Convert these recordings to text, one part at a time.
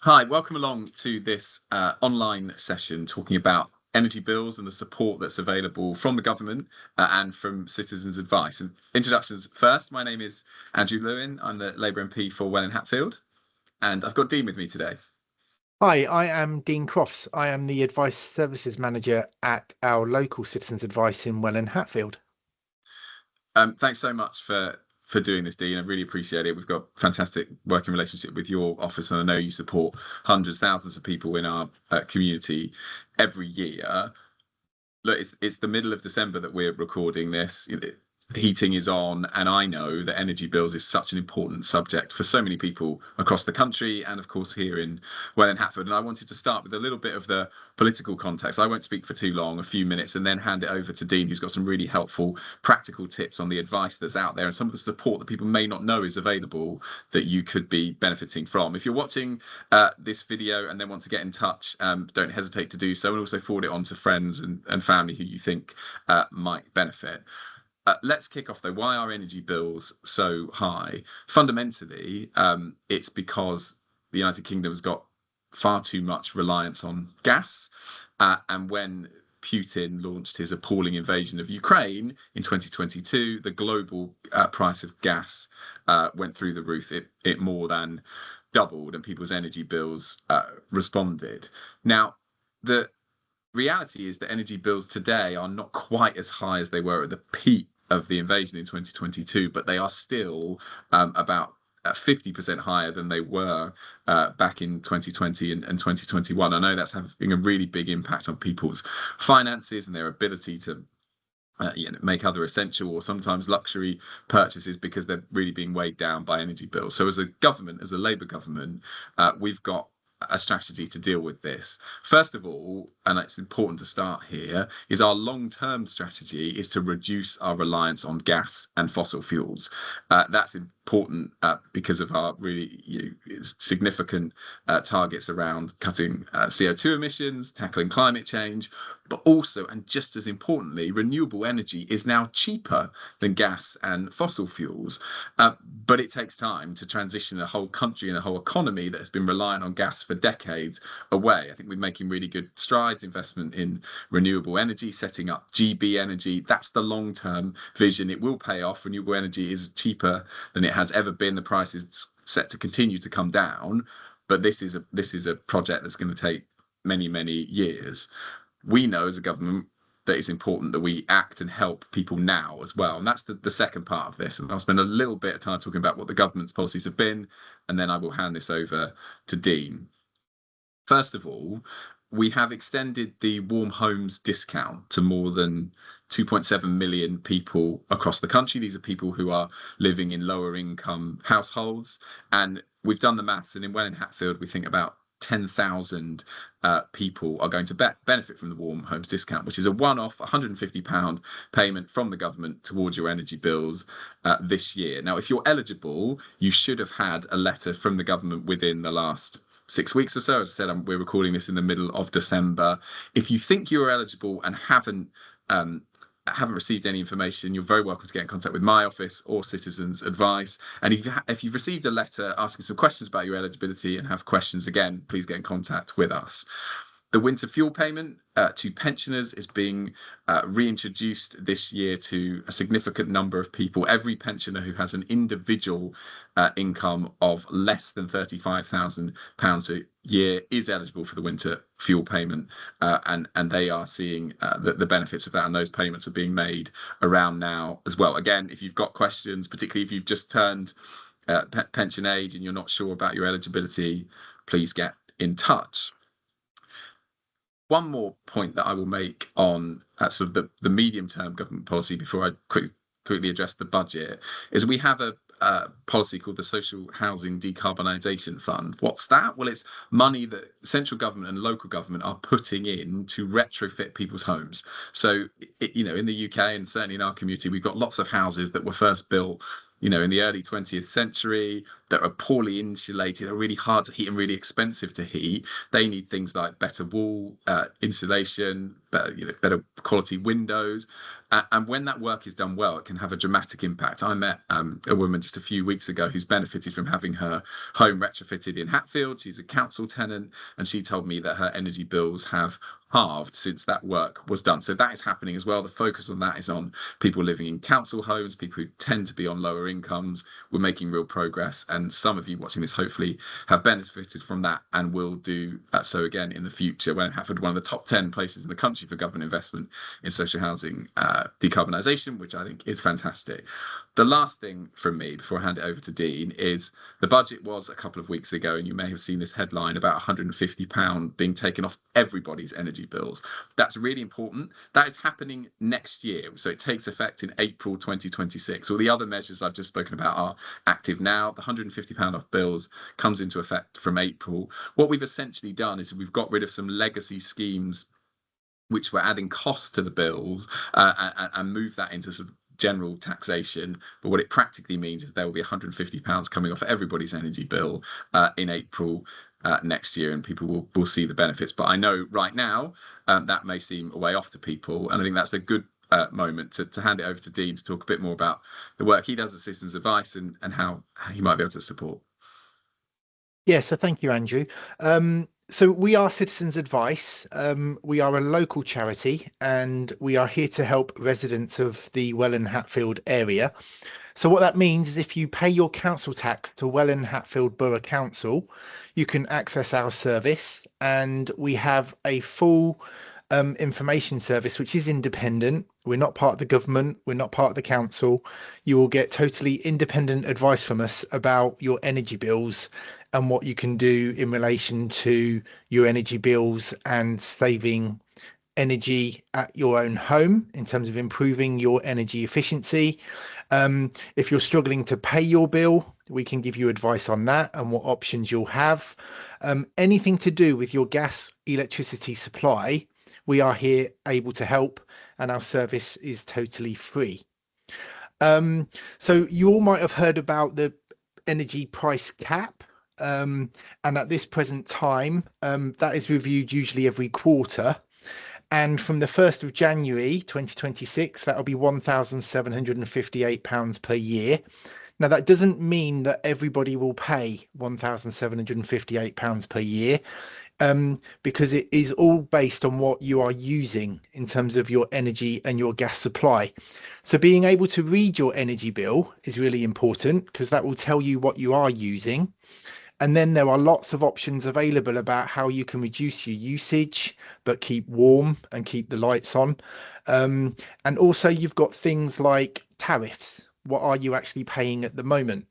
Hi, welcome along to this online session talking about energy bills and the support that's available from the government and from Citizens Advice. And introductions first, my name is Andrew Lewin. I'm the Labour MP for Welwyn Hatfield, and I've got Dean with me today. Hi, I am Dean Crofts. I am the Advice Services Manager at our local Citizens Advice in Welwyn Hatfield. Thanks so much for doing this, Dean. I really appreciate it. We've got a fantastic working relationship with your office, and I know you support hundreds, thousands of people in our community every year. Look, it's the middle of December that we're recording this. Heating is on, and I know that energy bills is such an important subject for so many people across the country, and of course here in Welwyn Hatfield. And I wanted to start with a little bit of the political context. I won't speak for too long, a few minutes, and then hand it over to Dean, who's got some really helpful practical tips on the advice that's out there and some of the support that people may not know is available that you could be benefiting from. If you're watching this video and then want to get in touch, don't hesitate to do so, and also forward it on to friends and family who you think might benefit. Let's kick off though. Why are energy bills so high? Fundamentally, it's because the United Kingdom has got far too much reliance on gas. And when Putin launched his appalling invasion of Ukraine in 2022, the global price of gas went through the roof. It more than doubled, and people's energy bills responded. Now, the reality is that energy bills today are not quite as high as they were at the peak of the invasion in 2022, but they are still about 50% higher than they were back in 2020 and 2021. I know that's having a really big impact on people's finances and their ability to make other essential or sometimes luxury purchases because they're really being weighed down by energy bills. So as a government, as a Labour government, we've got a strategy to deal with this. First of all, and it's important to start here, is our long-term strategy is to reduce our reliance on gas and fossil fuels. That's important because of our really significant targets around cutting CO2 emissions, tackling climate change, but also, and just as importantly, renewable energy is now cheaper than gas and fossil fuels. But it takes time to transition a whole country and a whole economy that has been reliant on gas for decades away. I think we're making really good strides, investment in renewable energy, setting up GB energy. That's the long-term vision. It will pay off. Renewable energy is cheaper than it has ever been. The price is set to continue to come down, but this is a project that's going to take many, many years. We know as a government that it's important that we act and help people now as well. And that's the second part of this. And I'll spend a little bit of time talking about what the government's policies have been, and then I will hand this over to Dean. First of all, we have extended the warm homes discount to more than 2.7 million people across the country. These are people who are living in lower income households. And we've done the maths, and in Welwyn Hatfield, we think about 10,000 people are going to benefit from the warm homes discount, which is a one-off £150 payment from the government towards your energy bills this year. Now, if you're eligible, you should have had a letter from the government within the last 6 weeks or so. As I said, we're recording this in the middle of December. If you think you're eligible and haven't received any information, you're very welcome to get in contact with my office or Citizens Advice. And if you've received a letter asking some questions about your eligibility and have questions, again, please get in contact with us. The winter fuel payment to pensioners is being reintroduced this year to a significant number of people. Every pensioner who has an individual income of less than £35,000 a year is eligible for the winter fuel payment, and they are seeing the benefits of that, and those payments are being made around now as well. Again, if you've got questions, particularly if you've just turned pension age and you're not sure about your eligibility, please get in touch. One more point that I will make on sort of the medium-term government policy before I quickly address the budget is we have a policy called the Social Housing Decarbonisation Fund. What's that? Well, it's money that central government and local government are putting in to retrofit people's homes. So, in the UK and certainly in our community, we've got lots of houses that were first built in the early 20th century that are poorly insulated, are really hard to heat and really expensive to heat. They need things like better wall insulation, better quality windows. And when that work is done well, it can have a dramatic impact. I met a woman just a few weeks ago who's benefited from having her home retrofitted in Hatfield. She's a council tenant, and she told me that her energy bills have halved since that work was done. So that is happening as well. The focus on that is on people living in council homes, people who tend to be on lower incomes. We're making real progress, and some of you watching this hopefully have benefited from that and will do so again in the future. Welwyn Hatfield, one of the top 10 places in the country for government investment in social housing decarbonisation, which I think is fantastic. The last thing from me before I hand it over to Dean is the budget was a couple of weeks ago, and you may have seen this headline about £150 being taken off everybody's energy bills. That's really important. That is happening next year. So it takes effect in April 2026. All the other measures I've just spoken about are active now. The £150 off bills comes into effect from April. What we've essentially done is we've got rid of some legacy schemes which were adding costs to the bills and move that into sort of general taxation. But what it practically means is there will be £150 coming off everybody's energy bill in April next year, and people will see the benefits. But I know right now that may seem a way off to people, and I think that's a good moment to hand it over to Dean to talk a bit more about the work he does at Citizens Advice and how he might be able to support. Yeah, so thank you, Andrew. So we are Citizens Advice. We are a local charity, and we are here to help residents of the Welwyn Hatfield area. So what that means is if you pay your council tax to Welwyn Hatfield Borough Council, you can access our service, and we have a full information service which is independent. We're not part of the government, we're not part of the council. You will get totally independent advice from us about your energy bills and what you can do in relation to your energy bills and saving energy at your own home in terms of improving your energy efficiency. If you're struggling to pay your bill, we can give you advice on that and what options you'll have. Anything to do with your gas, electricity supply, we are here able to help, and our service is totally free. So you all might have heard about the energy price cap. And at this present time, that is reviewed usually every quarter. And from the 1st of January 2026, that will be £1,758 per year. Now, that doesn't mean that everybody will pay £1,758 per year, because it is all based on what you are using in terms of your energy and your gas supply. So being able to read your energy bill is really important because that will tell you what you are using. And then there are lots of options available about how you can reduce your usage, but keep warm and keep the lights on. And also you've got things like tariffs. What are you actually paying at the moment?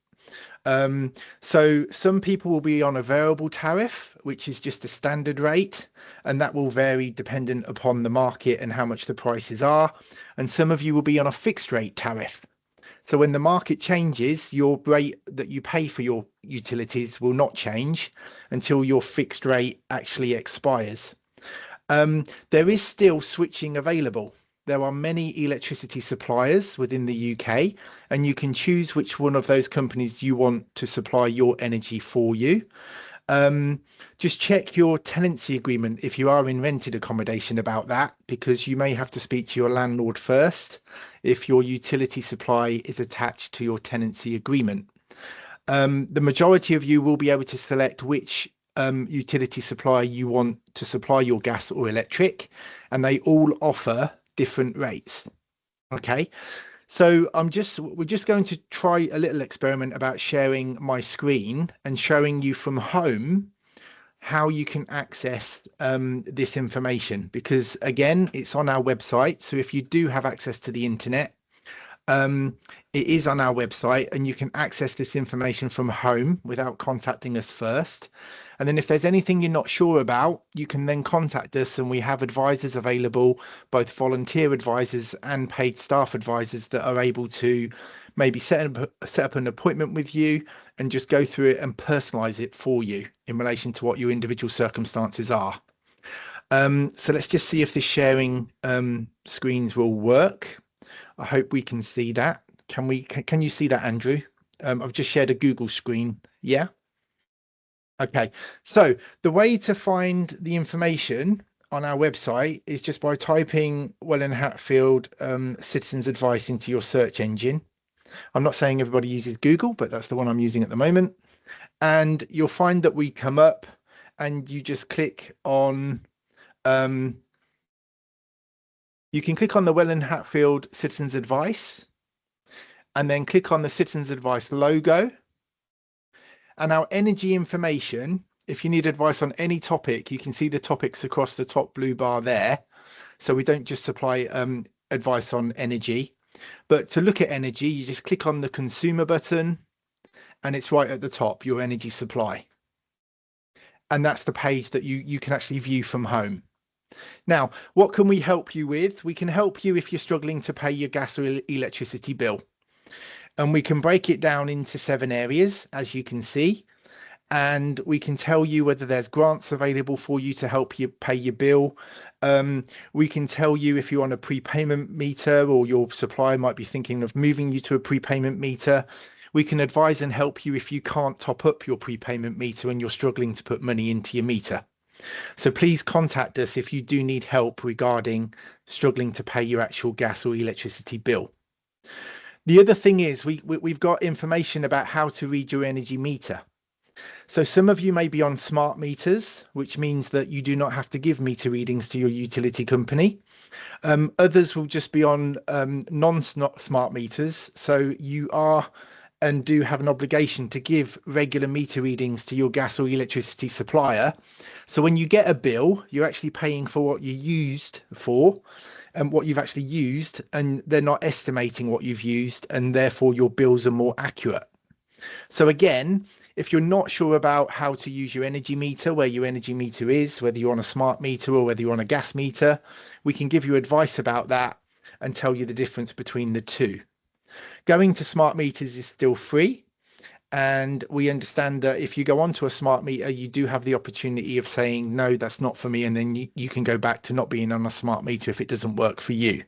So some people will be on a variable tariff, which is just a standard rate, and that will vary dependent upon the market and how much the prices are. And some of you will be on a fixed rate tariff. So when the market changes, your rate that you pay for your utilities will not change until your fixed rate actually expires. There is still switching available. There are many electricity suppliers within the UK, and you can choose which one of those companies you want to supply your energy for you. Just check your tenancy agreement if you are in rented accommodation about that, because you may have to speak to your landlord first if your utility supply is attached to your tenancy agreement. The majority of you will be able to select which utility supplier you want to supply your gas or electric, and they all offer different rates. Okay. So we're just going to try a little experiment about sharing my screen and showing you from home how you can access this information, because again, it's on our website. So if you do have access to the internet, it is on our website, and you can access this information from home without contacting us first. And then if there's anything you're not sure about, you can then contact us, and we have advisors available, both volunteer advisors and paid staff advisors, that are able to maybe set up an appointment with you and just go through it and personalize it for you in relation to what your individual circumstances are. So let's just see if this sharing screens will work. I hope we can see that. Can you see that, Andrew? I've just shared a Google screen. Yeah. Okay. So the way to find the information on our website is just by typing Welwyn Hatfield Citizens Advice into your search engine. I'm not saying everybody uses Google, but that's the one I'm using at the moment. And you'll find that we come up and you just click on, you can click on the Welwyn Hatfield Citizens Advice and then click on the Citizens Advice logo. And our energy information, if you need advice on any topic, you can see the topics across the top blue bar there. So we don't just supply advice on energy, but to look at energy, you just click on the consumer button and it's right at the top, your energy supply. And that's the page that you can actually view from home. Now, what can we help you with? We can help you if you're struggling to pay your gas or electricity bill. And we can break it down into 7 areas, as you can see. And we can tell you whether there's grants available for you to help you pay your bill. We can tell you if you're on a prepayment meter or your supplier might be thinking of moving you to a prepayment meter. We can advise and help you if you can't top up your prepayment meter and you're struggling to put money into your meter. So please contact us if you do need help regarding struggling to pay your actual gas or electricity bill. The other thing is we've got information about how to read your energy meter. So some of you may be on smart meters, which means that you do not have to give meter readings to your utility company. Others will just be on non-smart meters. So you are and do have an obligation to give regular meter readings to your gas or electricity supplier. So when you get a bill, you're actually paying for what you used for and what you've actually used, and they're not estimating what you've used, and therefore your bills are more accurate. So again, if you're not sure about how to use your energy meter, where your energy meter is, whether you're on a smart meter or whether you're on a gas meter, we can give you advice about that and tell you the difference between the two. Going to smart meters is still free. And we understand that if you go onto a smart meter, you do have the opportunity of saying, no, that's not for me. And then you can go back to not being on a smart meter if it doesn't work for you.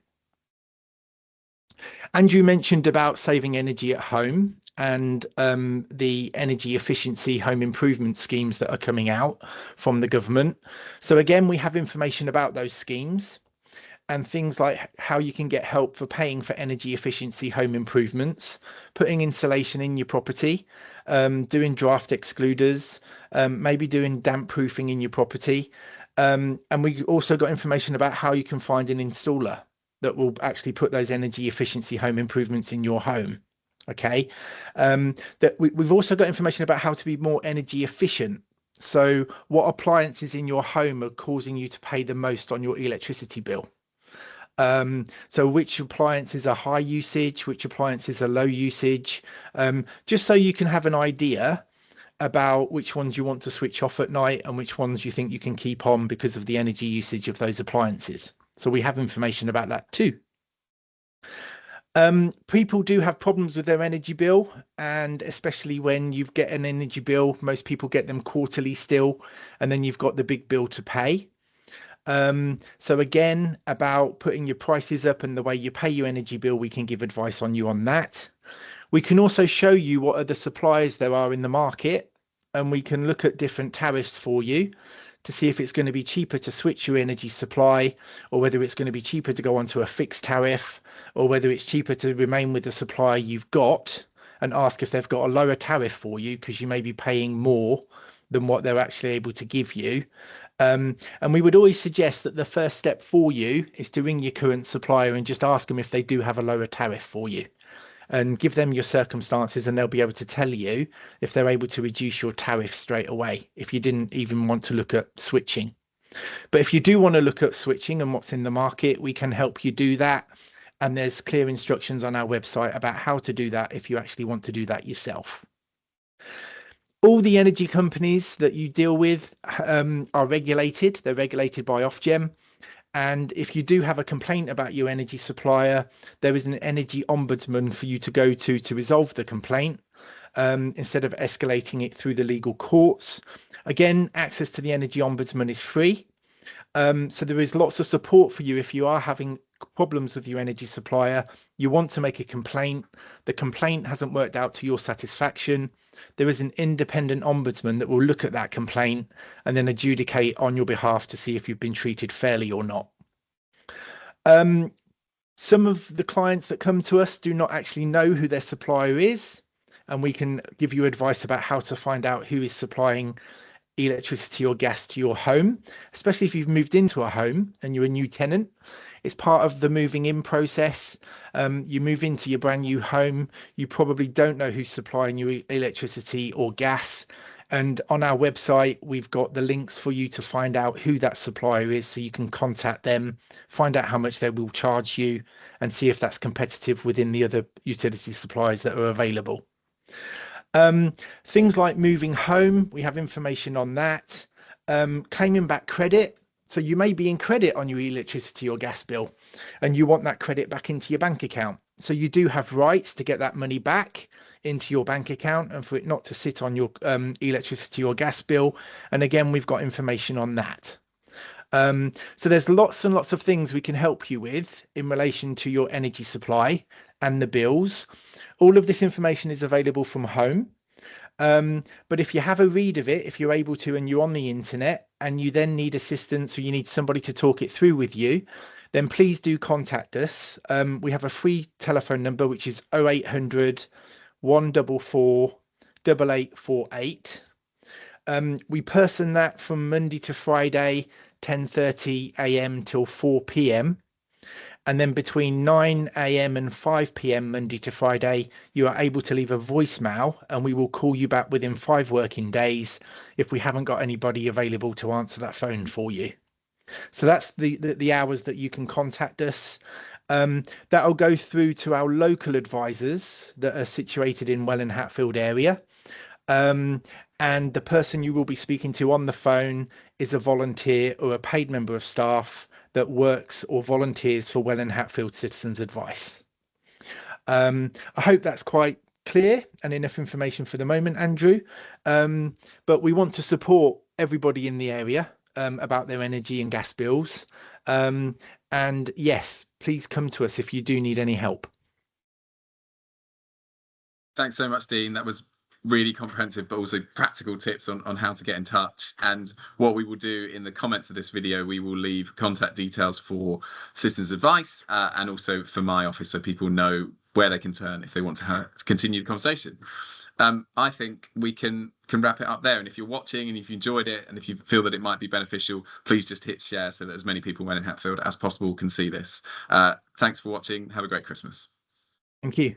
Andrew mentioned about saving energy at home and the energy efficiency home improvement schemes that are coming out from the government. So again, we have information about those schemes and things like how you can get help for paying for energy efficiency home improvements, putting insulation in your property, doing draft excluders, maybe doing damp proofing in your property. And we also got information about how you can find an installer that will actually put those energy efficiency home improvements in your home. Okay. We've also got information about how to be more energy efficient. So what appliances in your home are causing you to pay the most on your electricity bill? So which appliances are high usage, which appliances are low usage, just so you can have an idea about which ones you want to switch off at night and which ones you think you can keep on because of the energy usage of those appliances. So we have information about that too. People do have problems with their energy bill, and especially when you get an energy bill, most people get them quarterly still, and then you've got the big bill to pay. So again, about putting your prices up and the way you pay your energy bill, we can give advice on you on that. We can also show you what other suppliers there are in the market, and we can look at different tariffs for you to see if it's going to be cheaper to switch your energy supply, or whether it's going to be cheaper to go onto a fixed tariff, or whether it's cheaper to remain with the supplier you've got and ask if they've got a lower tariff for you because you may be paying more than what they're actually able to give you. And we would always suggest that the first step for you is to ring your current supplier and just ask them if they do have a lower tariff for you, and give them your circumstances, and they'll be able to tell you if they're able to reduce your tariff straight away if you didn't even want to look at switching. But if you do want to look at switching and what's in the market, we can help you do that. And there's clear instructions on our website about how to do that if you actually want to do that yourself. All the energy companies that you deal with are regulated. They're regulated by Ofgem. And if you do have a complaint about your energy supplier, there is an energy ombudsman for you to go to resolve the complaint, instead of escalating it through the legal courts. Again, access to the energy ombudsman is free. So there is lots of support for you if you are having problems with your energy supplier, you want to make a complaint, the complaint hasn't worked out to your satisfaction, there is an independent ombudsman that will look at that complaint and then adjudicate on your behalf to see if you've been treated fairly or not. Some of the clients that come to us do not actually know who their supplier is, and we can give you advice about how to find out who is supplying electricity or gas to your home, especially if you've moved into a home and you're a new tenant. It's part of the moving in process. You move into your brand new home, you probably don't know who's supplying you electricity or gas. And on our website, we've got the links for you to find out who that supplier is, so you can contact them, find out how much they will charge you, and see if that's competitive within the other utility suppliers that are available. Things like moving home, we have information on that. Claiming back credit. So you may be in credit on your electricity or gas bill and you want that credit back into your bank account. So you do have rights to get that money back into your bank account and for it not to sit on your electricity or gas bill. And again, we've got information on that. So there's lots and lots of things we can help you with in relation to your energy supply and the bills. All of this information is available from home. But if you have a read of it, if you're able to, and you're on the internet and you then need assistance or you need somebody to talk it through with you, then please do contact us. We have a free telephone number, which is 0800 144 8848. We person that from Monday to Friday, 10:30 a.m. till 4 p.m. And then between 9 a.m. and 5 p.m. Monday to Friday, you are able to leave a voicemail and we will call you back within 5 working days if we haven't got anybody available to answer that phone for you. So that's the hours that you can contact us. That'll go through to our local advisors that are situated in Welwyn Hatfield area. And the person you will be speaking to on the phone is a volunteer or a paid member of staff that works or volunteers for Welwyn Hatfield Citizens Advice. I hope that's quite clear and enough information for the moment, Andrew. But we want to support everybody in the area about their energy and gas bills. And yes, please come to us if you do need any help. Thanks so much, Dean. That was really comprehensive, but also practical tips on how to get in touch. And what we will do in the comments of this video, we will leave contact details for Citizens Advice and also for my office, so people know where they can turn if they want to continue the conversation. I think we can wrap it up there. And if you're watching and if you enjoyed it and if you feel that it might be beneficial, please just hit share so that as many people in Hatfield as possible can see this. Thanks for watching. Have a great Christmas. Thank you.